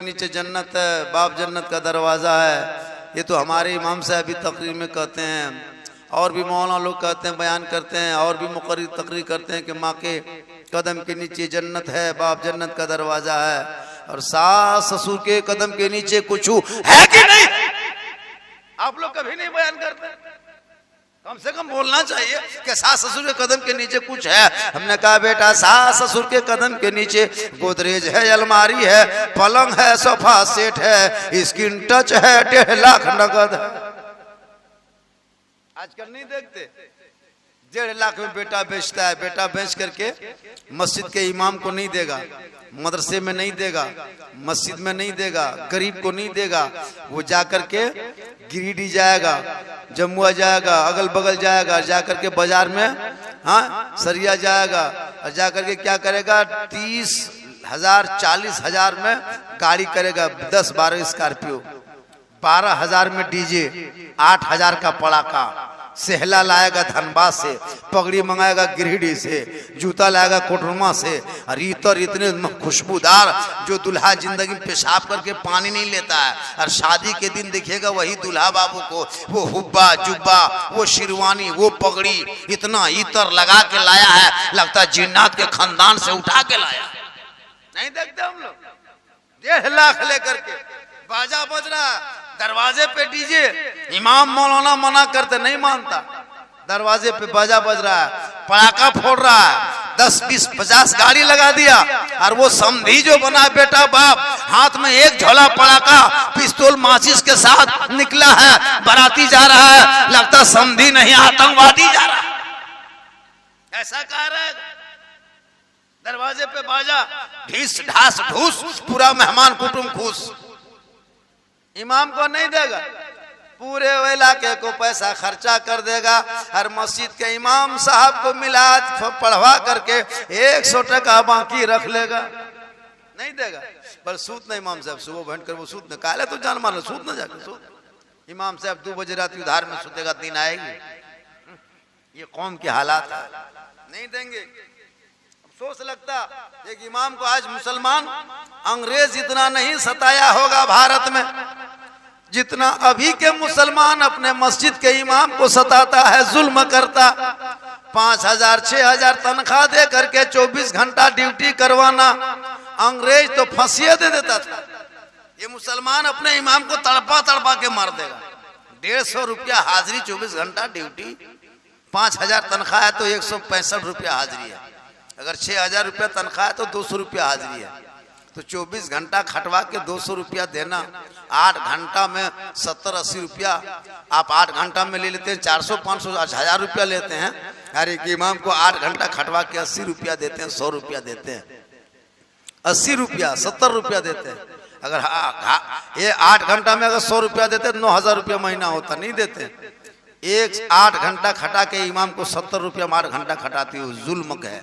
नीचे जन्नत है, बाप जन्नत का दरवाज़ा है। ये तो हमारे इमाम साहब भी तकरीर में कहते हैं, और भी मौलाना लोग कहते हैं, बयान करते हैं, और भी मुकर्रिर तकरीर करते हैं कि माँ के कदम के नीचे जन्नत है, बाप जन्नत का दरवाज़ा है। और सास ससुर के कदम के नीचे कुछ है कि नहीं? आप लोग कभी नहीं बयान करते। कम से कम बोलना चाहिए कि सास ससुर के कदम के नीचे कुछ है। हमने कहा बेटा सास ससुर के कदम के नीचे गोदरेज है, अलमारी है, पलंग है, सोफा सेट है, स्क्रीन टच है, 1.5 लाख नगद है। आजकल नहीं देखते 1.5 लाख में बेटा बेचता है। बेटा बेच करके मस्जिद के इमाम को नहीं देगा, मदरसे में नहीं देगा, मस्जिद में नहीं देगा, गरीब को नहीं देगा। वो जाकर के गिरिडीह जाएगा, जमुआ जाएगा, अगल बगल जाएगा, जाकर के बाजार में हाँ सरिया जाएगा, और जाकर के क्या करेगा 30,000 40,000 में गाड़ी करेगा, 10-12 स्कॉर्पियो, 12,000 में डीजे, 8,000 का पड़ाका, सेहला लाएगा धनबाद से, पगड़ी मंगाएगा गिरिडीह से, जूता लाएगा कोटरमा से, और इतर इतने खुशबूदार जो दुल्हा जिंदगी में पेशाब करके पानी नहीं लेता है। और शादी के दिन देखिएगा वही दुल्हा बाबू को वो हुब्बा जुब्बा, वो शेरवानी, वो पगड़ी, इतना इतर लगा के लाया है, लगता है जिन्नात के खानदान से उठा के लाया। नहीं देखते हम लोग 1.5 लाख लेकर के बाजा बज रहा है, दरवाजे पे डीजे, इमाम मौलाना मना करते नहीं मानता, दरवाजे पे बाजा बज रहा है, पटाखा फोड़ रहा है, 10 20 50 गाड़ी लगा दिया। और वो समधी जो बना बेटा बाप, हाथ में एक झोला पटाखा पिस्तौल माचिस के साथ निकला है, बाराती जा रहा है, लगता समधी नहीं आतंकवादी जा रहा है। ऐसा कह रहा है, दरवाजे पे बाजा, ढीस ढास ढूस, पूरा मेहमान कुटुंब खुश। इमाम को नहीं देगा, पूरे इलाके को पैसा खर्चा कर देगा। हर मस्जिद के इमाम साहब को मिलाद पढ़वा करके 100 टका बाकी रख लेगा, नहीं देगा। पर सूद नहीं, इमाम साहब सुबह बैठ कर वो सूद न काले तो जान मान लो, सूद न जाकर सूद। इमाम साहब 2 बजे रात उधार में सुतेगा, दिन आएगी। ये कौम के हालात है, नहीं देंगे। अफसोस लगता एक इमाम को आज मुसलमान, अंग्रेज इतना नहीं सताया होगा भारत में जितना अभी के मुसलमान अपने मस्जिद के इमाम को सताता है, जुल्म करता। 5,000 6,000 तनख्वाह दे करके 24 घंटा ड्यूटी करवाना, अंग्रेज तो फांसी दे देता था। ये मुसलमान अपने इमाम को तड़पा तड़पा के मार देगा। 150 रुपया हाजिरी, 24 घंटा ड्यूटी, 5,000 तनख्वाह है तो 165 रुपया हाजिरी है। अगर 6,000 रुपया तनख्वाह है तो 200 रुपया हाजिरी है। तो 24 घंटा खटवा के 200 रुपया देना, 8 घंटा में 70-80 रुपया। आप 8 घंटा में ले लेते हैं 400-500 1000 रुपया लेते हैं। हर एक इमाम को 8 घंटा खटवा के 80 रुपया देते हैं, 100 रुपया देते हैं, 80 रुपया 70 रुपया देते हैं। अगर ये 8 घंटा में अगर 100 रुपया देते 9,000 रुपया महीना होता, नहीं देते। 8 घंटा खटा के इमाम को 70 रुपया 8 घंटा खटाती है, जुल्म है।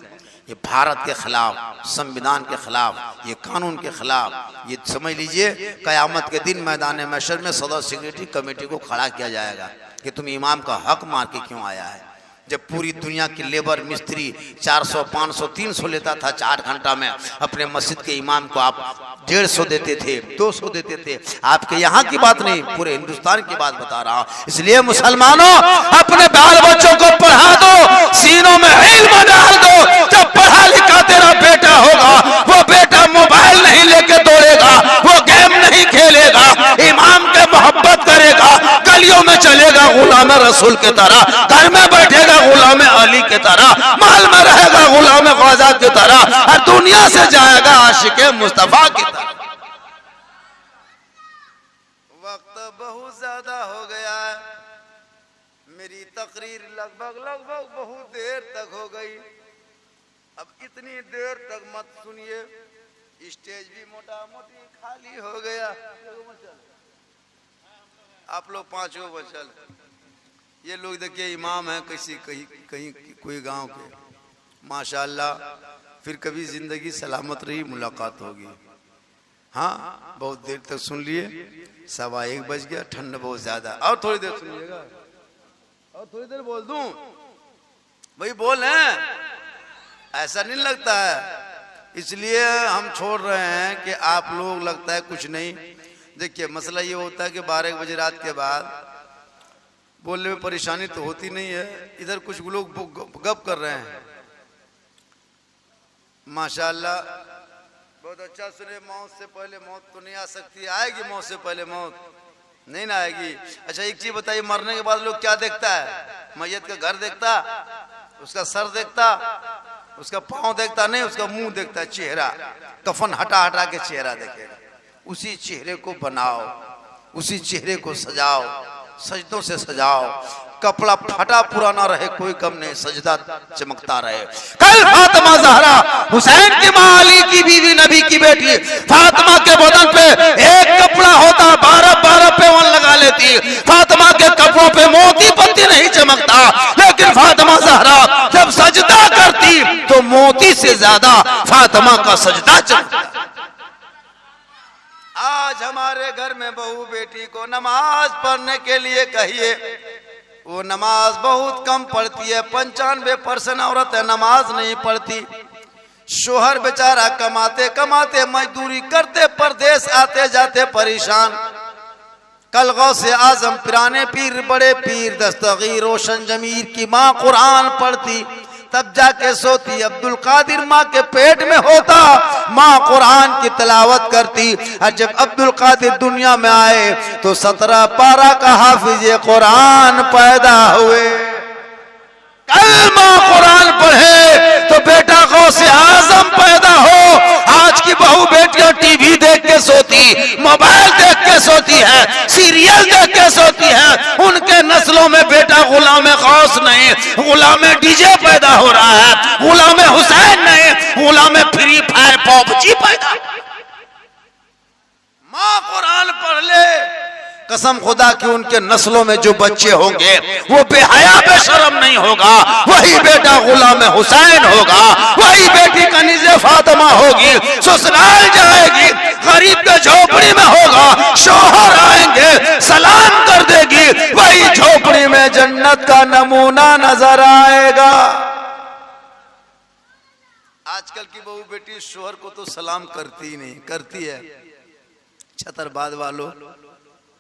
ये भारत के खिलाफ, संविधान के खिलाफ, ये कानून के खिलाफ। ये समझ लीजिए कयामत के दिन मैदान महशर में सदर सिक्योरिटी कमेटी को खड़ा किया जाएगा कि तुम इमाम का हक मार के क्यों आया है। जब पूरी दुनिया की लेबर मिस्त्री 400 500 300 लेता था 4 घंटा में, अपने मस्जिद के इमाम को आप 150 देते थे, 200 देते थे। आपके यहाँ की बात नहीं, पूरे हिंदुस्तान की बात बता रहा हूँ। इसलिए मुसलमानों अपने बाल बच्चों को पढ़ा दो, सीनों में इल्म डाल दो। जब पढ़ा लिखा तेरा बेटा होगा, वो बेटा मोबाइल नहीं लेके दौड़ेगा, वो गेम नहीं खेलेगा, इमाम के मोहब्बत करेगा, गलियों में चलेगा गुलाम रसूल की तरह, घर में बैठेगा गुलाम अली की तरह, माल में रहेगा गुलाम ख्वाजा की तरह, और दुनिया से जाएगा आशिक मुस्तफा की तरह। वक्त बहुत ज्यादा हो गया है, मेरी तकरीर लगभग बहुत देर तक हो गई। अब इतनी देर तक मत सुनिए, स्टेज भी मोटा मोटी खाली हो गया। आप लोग 5 बचल। ये लोग देखिए इमाम है कहीं कोई गांव के, माशाल्लाह। फिर कभी जिंदगी सलामत रही, मुलाकात होगी। हाँ बहुत देर तक सुन लिए, 1:15 बज गया, ठंड बहुत ज्यादा। और थोड़ी देर सुनिएगा, और थोड़ी देर बोल दूं भाई, बोल है ऐसा नहीं लगता है। इसलिए हम छोड़ रहे हैं कि आप लोग लगता है कुछ नहीं। देखिए मसला ये होता है कि 12 बजे रात के बाद बोलने में परेशानी तो होती नहीं है। इधर कुछ लोग गप कर रहे हैं, माशाअल्लाह बहुत अच्छा सुने। मौत से पहले मौत तो नहीं आ सकती, आएगी मौत से पहले मौत नहीं ना आएगी। अच्छा एक चीज बताइए, मरने के बाद लोग क्या देखता है? मैयत का घर देखता, उसका सर देखता, उसका पांव देखता नहीं, उसका मुंह देखता, चेहरा। कफन हटा हटा के चेहरा देखेगा। उसी चेहरे को बनाओ, उसी चेहरे को सजाओ, सजदों से सजाओ। कपड़ा फटा पुराना रहे कोई कम नहीं, सजदा चमकता रहे। कल फातिमा ज़हरा हुसैन की मां, अली की बीवी, नबी की बेटी, फातिमा के बदन पे एक कपड़ा होता, 12-12 पेवन लगा लेती। फातिमा के कपड़ों पे मोती पत्ती नहीं चमकता, लेकिन फातिमा ज़हरा जब सजदा करती तो मोती से ज्यादा फातिमा का सजदा चमकता। आज हमारे घर में बहू बेटी को नमाज पढ़ने के लिए कहिए, वो नमाज बहुत कम पढ़ती है। 95% औरतें नमाज नहीं पढ़ती। शोहर बेचारा कमाते कमाते मजदूरी करते परदेश आते जाते परेशान। कल गौसे आजम पिराने पीर, बड़े पीर दस्तगीर रोशन जमीर की माँ कुरान पढ़ती, तब जाके सोती। अब्दुल कादिर माँ के पेट में होता, माँ कुरान की तिलावत करती। और जब अब्दुल कादिर दुनिया में आए तो 17 पारा का हाफिज कुरान पैदा हुए। कल माँ कुरान पढ़े तो बेटा गौसे आजम पैदा हो। आज की बहू बेटियां टीवी देख के सोती, मोबाइल देख के सोती है, सीरियल देख के सोती है। उनके नस्लों में बेटा गुलाम गौस नहीं, गुलाम डीजे पैदा हो रहा है। गुलाम हुसैन नहीं, गुलाम फ्री फायर पबजी पैदा। माँ कुरान पढ़ ले, कसम खुदा कि उनके नस्लों में जो बच्चे होंगे वो बेहया बेशरम नहीं होगा। वही बेटा गुलाम हुसैन होगा, वही बेटी कनीज़े फातिमा होगी। ससुराल जाएगी, गरीब के झोपड़ी में होगा, शौहर आएंगे सलाम कर देगी, वही झोपड़ी में जन्नत का नमूना नजर आएगा। आजकल की बहू बेटी शौहर को तो सलाम करती ही नहीं, करती है छतरबाद वालों,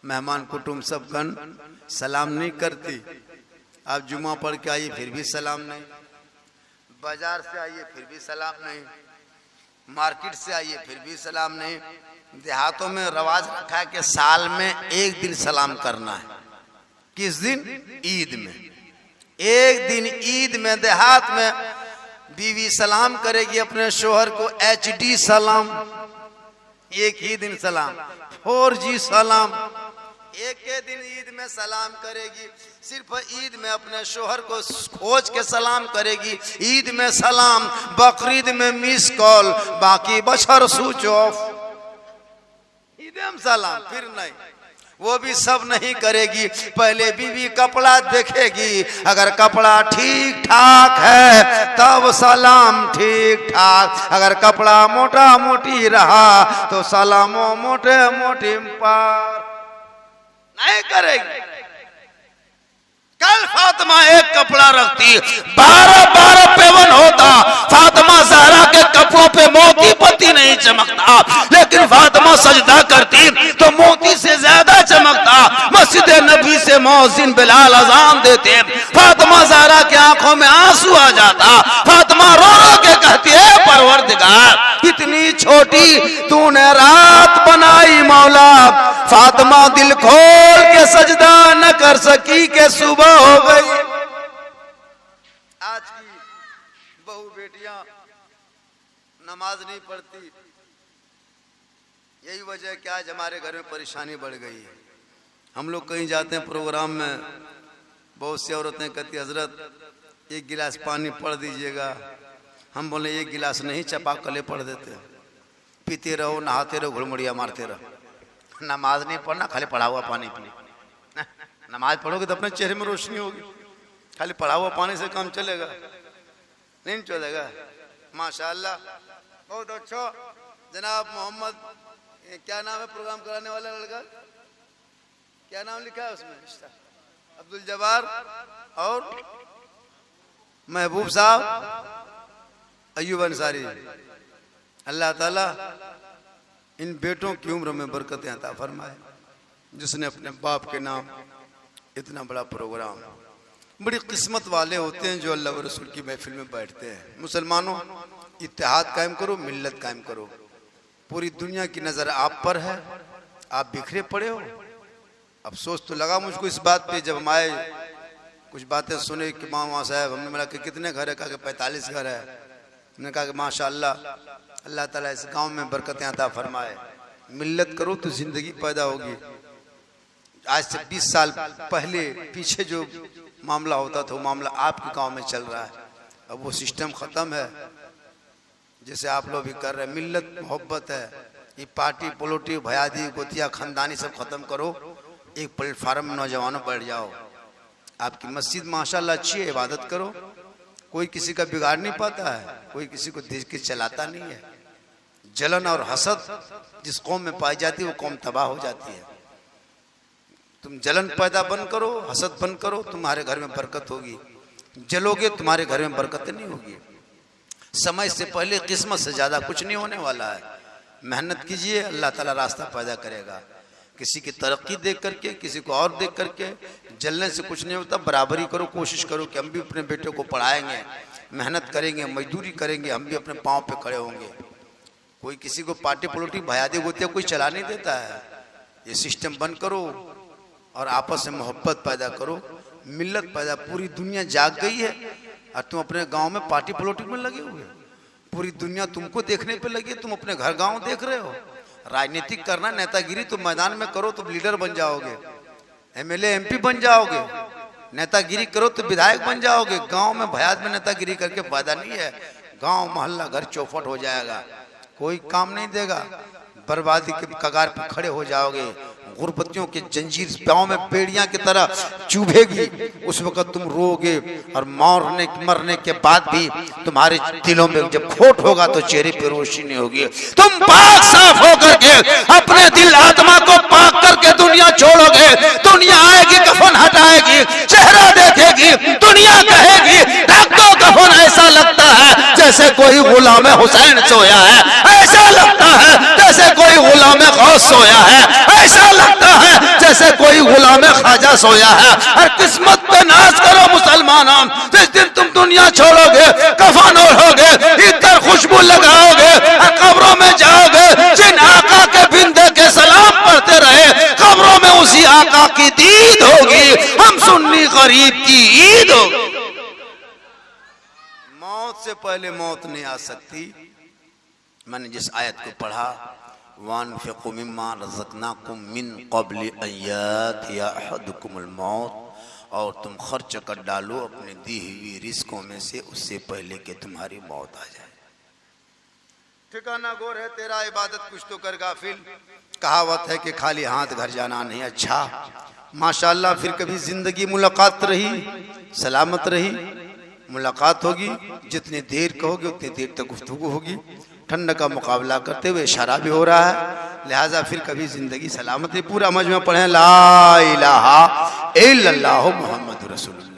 मेहमान कुटुंब सब गण सलाम नहीं करती। आप जुमा पढ़ के आइए फिर भी सलाम नहीं, बाजार से आइए फिर भी सलाम नहीं, मार्केट से आइए फिर भी सलाम नहीं। देहातों में रवाज रखा है कि साल में एक दिन सलाम करना है। किस दिन? ईद में। एक दिन ईद में देहात में बीवी सलाम करेगी अपने शोहर को, HD सलाम, एक ही दिन सलाम। 4G सलाम, एक के दिन ईद में सलाम करेगी। सिर्फ ईद में अपने शोहर को खोज के सलाम करेगी, ईद में सलाम, बकरीद में मिस कॉल, बाकी बशर स्विच ऑफ। ईद में सलाम फिर नहीं, वो भी सब नहीं करेगी। पहले बीवी कपड़ा देखेगी, अगर कपड़ा ठीक ठाक है तब सलाम ठीक ठाक, अगर कपड़ा मोटा मोटी रहा तो सलामो मोटे मोटी पार नहीं करेगी। कल फातिमा एक कपड़ा रखती, 12-12 पेवन होता। फातिमा ज़हरा के कपड़ों पे मोती पत्ती नहीं चमकता, लेकिन फातिमा सजदा करती तो मोती से ज्यादा चमकता। मस्जिद नबी से मौज़िन बिलाल अजान देते, फातिमा ज़हरा की आंखों में आंसू आ जाता। फातिमा रो रो के कहती है, परवरदिगार इतनी छोटी तूने रात बनाई मौला। फातिमा दिल खोल के सजदा न कर सकी के सुबह हो गई। आज की बहू बेटियां नमाज नहीं पढ़ती, यही वजह है कि आज हमारे घर में परेशानी बढ़ गई है। हम लोग कहीं जाते हैं प्रोग्राम में, बहुत सी औरतें कहती हजरत एक गिलास पानी पढ़ दीजिएगा। हम बोले एक गिलास नहीं, चपाक कले पढ़ देते। पीते रहो, नहाते रहो, घुड़मुड़िया मारते रहो। नमाज नहीं पढ़ना, खाली पढ़ा हुआ पानी पी। नमाज पढ़ोगे तो अपने चेहरे में रोशनी होगी, खाली पढ़ा हुआ पानी से काम चलेगा नहीं चलेगा। माशाअल्लाह बहुत अच्छा। जनाब मोहम्मद, क्या नाम है प्रोग्राम कराने वाला लड़का, क्या नाम लिखा है उसमें? अब्दुल जब्बार और महबूब साहब, अय्यूब अंसारी। अल्लाह ताला इन बेटों की उम्र में बरकतें अता फरमाए, जिसने अपने बाप के नाम इतना बड़ा प्रोग्राम। बड़ी किस्मत वाले होते हैं जो अल्लाह व रसूल की महफिल में बैठते हैं। मुसलमानों, इत्तेहाद कायम करो, मिल्लत कायम करो। पूरी दुनिया की नज़र आप पर है, आप बिखरे पड़े हो। अफसोस तो लगा मुझको इस बात पे, जब हम आए कुछ बातें सुने कि मामा साहब, हमने बोला कि कितने घर है? कहा कि 45 घर है। हमने कहा कि माशाअल्लाह, अल्लाह ताला इस गांव में बरकतें अता फरमाए। मिल्लत करो तो जिंदगी पैदा होगी। आज से 20 साल पहले पीछे जो मामला होता था वो मामला आपके गांव में चल रहा है। अब वो सिस्टम खत्म है जैसे आप लोग भी कर रहे हैं। मिल्लत मोहब्बत है। ये पार्टी पोलोटी भयादी गोतिया खानदानी सब खत्म करो। एक प्लेटफार्म में नौजवानों बैठ जाओ। आपकी मस्जिद माशाल्लाह अच्छी है, इबादत करो। कोई किसी का बिगाड़ नहीं पाता है, कोई किसी को देख के चलाता नहीं है। जलन और हसद जिस कौम में पाई जाती है वो कौम तबाह हो जाती है। तुम जलन पैदा बंद करो, हसद बंद करो, तुम्हारे घर में बरकत होगी। जलोगे तुम्हारे घर में बरकत नहीं होगी। समय से पहले किस्मत से ज्यादा कुछ नहीं होने वाला है। मेहनत कीजिए, अल्लाह ताला रास्ता पैदा करेगा। किसी की तरक्की देख करके, किसी को और देख करके जलने से कुछ नहीं होता। बराबरी करो, कोशिश करो कि हम भी अपने बेटे को पढ़ाएंगे, मेहनत करेंगे, मजदूरी करेंगे, हम भी अपने पाँव पे खड़े होंगे। कोई किसी को पार्टी पलोटी भयादी गोतिया कोई चला नहीं देता है। ये सिस्टम बंद करो और आपस में मोहब्बत पैदा करो, मिल्लत पैदा। पूरी दुनिया जाग गई है और तुम अपने गांव में पार्टी पलोटी में लगे हुए। पूरी दुनिया तुमको देखने पे लगी, तुम अपने घर गांव देख रहे हो। राजनीतिक करना, नेतागिरी तो मैदान में करो तो लीडर बन जाओगे, एमएलए एमपी बन जाओगे। नेतागिरी करो तो विधायक बन जाओगे। गांव में भयाद में नेतागिरी करके फायदा नहीं है। गांव मोहल्ला घर चौपट हो जाएगा, कोई काम नहीं देगा। बर्बादी के कगार पर खड़े हो जाओगे। गुरबतियों के जंजीर पांव में बेड़ियां की तरह चुभेगी। उस वक्त तुम रोगे और मरने के बाद भी तुम्हारे दिलों में जब खोट होगा तो चेहरे पे रोशनी होगी। तुम पाक साफ होकर के अपने दिल आत्मा को पाक करके दुनिया छोड़ोगे। दुनिया आएगी, कफन हटाएगी, चेहरा देखेगी, दुनिया कहेगी ढक दो कफन। ऐसा लगता है जैसे कोई गुलाम हुसैन सोया है, ऐसा लगता है जैसे कोई गुलाम गौस सोया है, ऐसा लगता है जैसे कोई गुलाम ख्वाजा सोया है। हर किस्मत पे नाज करो मुसलमानों। जिस दिन तुम दुनिया छोड़ोगे, कफन ओढ़ोगे, इतर खुशबू लगाओगे, कब्रों में जाओगे, जिन आका के बिंदे के सलाम पढ़ते रहे, कब्रों में उसी आका की दीद होगी। हम सुन्नी गरीब की ईद होगी। मौत से पहले मौत नहीं आ सकती। मैंने जिस आयत को पढ़ा, वानफिकू मिम्मा रज़क़नाकुम मिन क़ब्ल अन यातिया अहदकुमुल मौत, और तुम खर्च कर डालो अपने दी हुई रिस्कों में से उससे पहले कि तुम्हारी मौत आ जाए। ठिकाना गोर है तेरा, इबादत कुछ तो कर गाफिल। कहावत है कि खाली हाथ घर जाना नहीं। अच्छा माशाअल्लाह, फिर कभी जिंदगी मुलाकात रही, सलामत रही, मुलाकात होगी। जितनी देर कहोगे उतनी देर तक गुफ्तगू होगी। ठंड का मुकाबला करते हुए इशारा भी हो रहा है, लिहाजा फिर कभी जिंदगी सलामत है। पूरा मजमा पढ़े ला इलाहा इल्लल्लाहु मुहम्मदुर रसूलुल्लाह।